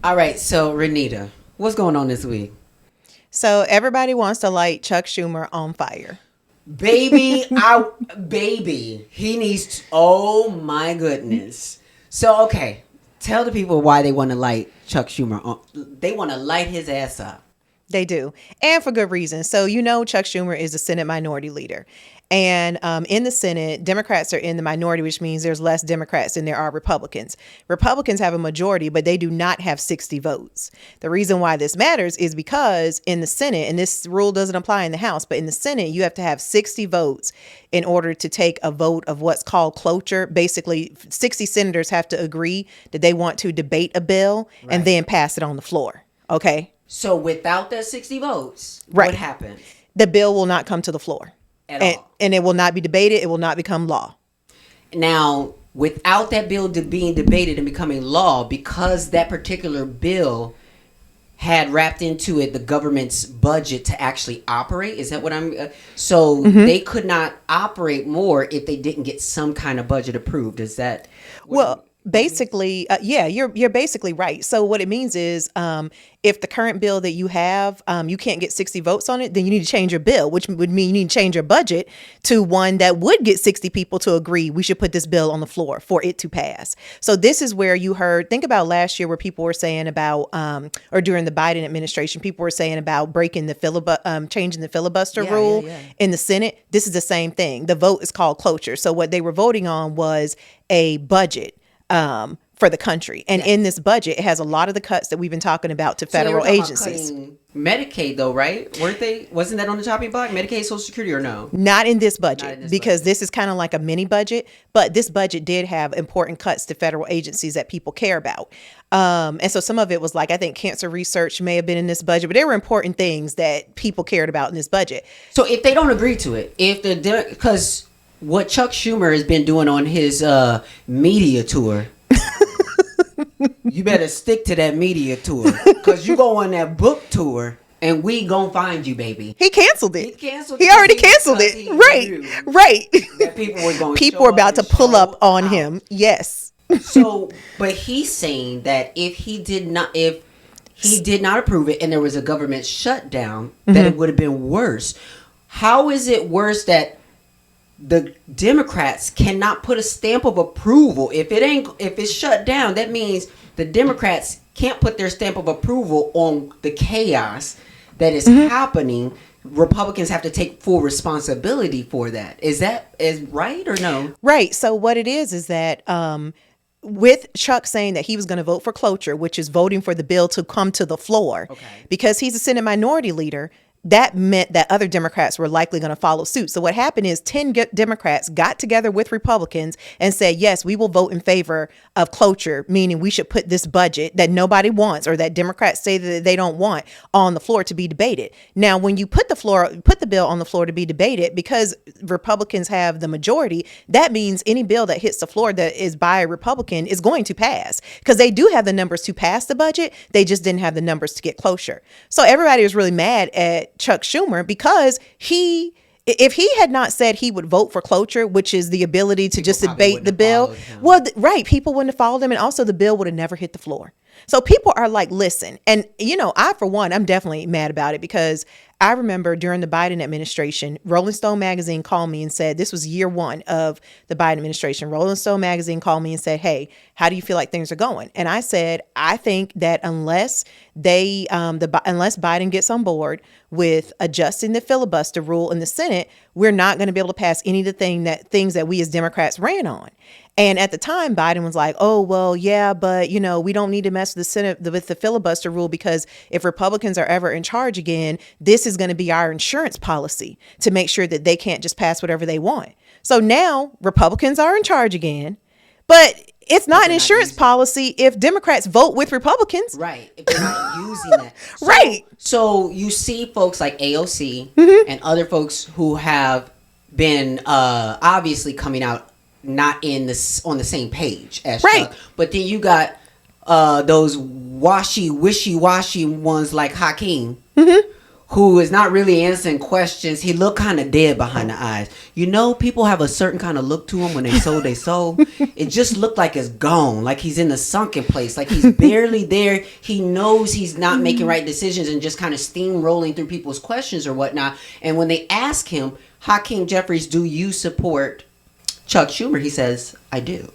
All right, so Renita, what's going on this week? So everybody wants to light Chuck Schumer on fire. Baby, baby, he needs oh my goodness. So okay, tell the people why they want to light Chuck Schumer on. They want to light his ass up. They do. And for good reason. So, Chuck Schumer is the Senate minority leader. And in the Senate, Democrats are in the minority, which means there's less Democrats than there are Republicans. Republicans have a majority, but they do not have 60 votes. The reason why this matters is because in the Senate, and this rule doesn't apply in the House, but in the Senate, you have to have 60 votes in order to take a vote of what's called cloture. Basically, 60 senators have to agree that they want to debate a bill and then pass it on the floor. Okay? So without that 60 votes, Right. what happens The bill will not come to the floor. at all? And it will not be debated. It will not become law. Now, without that bill being debated and becoming law, because that particular bill had wrapped into it the government's budget to actually operate, is that what I'm? So they could not operate more if they didn't get some kind of budget approved. Is that? Well, basically, yeah, you're basically right. So what it means is, if the current bill that you have, you can't get 60 votes on it, then you need to change your bill, which would mean you need to change your budget to one that would get 60 people to agree we should put this bill on the floor for it to pass. So this is where you think about last year where people were saying about, or during the Biden administration, people were saying about breaking the changing the filibuster rule in the Senate. This is the same thing. The vote is called cloture. So what they were voting on was a budget for the country. And in this budget, it has a lot of the cuts that we've been talking about to federal agencies. Medicaid, though, right? Weren't they? Wasn't that on the chopping block? Medicaid, Social Security, or no? Not in this budget, because this is kind of like a mini budget. But this budget did have important cuts to federal agencies that people care about. And so some of it was like, I think cancer research may have been in this budget, but there were important things that people cared about in this budget. So if they don't agree to it, because what Chuck Schumer has been doing on his media tour, you better stick to that media tour, because you go on that book tour and we gonna find you, baby. He canceled it. He Already canceled it. Right. That people were going. People were about to pull up on him. Yes. So, but he's saying that if he did not approve it and there was a government shutdown, that it would have been worse. How is it worse that the Democrats cannot put a stamp of approval? If it's shut down, that means the Democrats can't put their stamp of approval on the chaos that is happening. Republicans have to take full responsibility for that. Is right or no? Right. So what it is that with Chuck saying that he was going to vote for cloture, which is voting for the bill to come to the floor, because he's a Senate minority leader, that meant that other Democrats were likely going to follow suit. So what happened is 10 Democrats got together with Republicans and said, yes, we will vote in favor of cloture, meaning we should put this budget that nobody wants, or that Democrats say that they don't want, on the floor to be debated. Now, when you put the bill on the floor to be debated, because Republicans have the majority, that means any bill that hits the floor that is by a Republican is going to pass, because they do have the numbers to pass the budget. They just didn't have the numbers to get cloture. So everybody was really mad at Chuck Schumer, because if he had not said he would vote for cloture, which is the ability to just debate the bill, people wouldn't have followed him, and also the bill would have never hit the floor. So people are like, listen, and I, for one, I'm definitely mad about it, because I remember during the Biden administration, Rolling Stone magazine called me and said, this was year one of the Biden administration. Rolling Stone magazine called me and said, hey, how do you feel like things are going? And I said, I think that unless Biden gets on board with adjusting the filibuster rule in the Senate, we're not going to be able to pass any of the things that we as Democrats ran on. And at the time, Biden was like, oh, well, yeah, but, we don't need to mess with the Senate with the filibuster rule, because if Republicans are ever in charge again, this is going to be our insurance policy to make sure that they can't just pass whatever they want. So now Republicans are in charge again, but it's not an insurance policy if Democrats vote with Republicans. Right. If they're not using that. Right. So you see folks like AOC and other folks who have been obviously coming out not on the same page as Chuck. But then you got those wishy-washy ones like Hakeem, who is not really answering questions. He looked kind of dead behind the eyes. You know, people have a certain kind of look to him when they sold their soul. It just looked like it's gone, like he's in a sunken place, like he's barely there. He knows he's not making right decisions and just kind of steamrolling through people's questions or whatnot. And when they ask him, Hakeem Jeffries, do you support Chuck Schumer? He says, I do.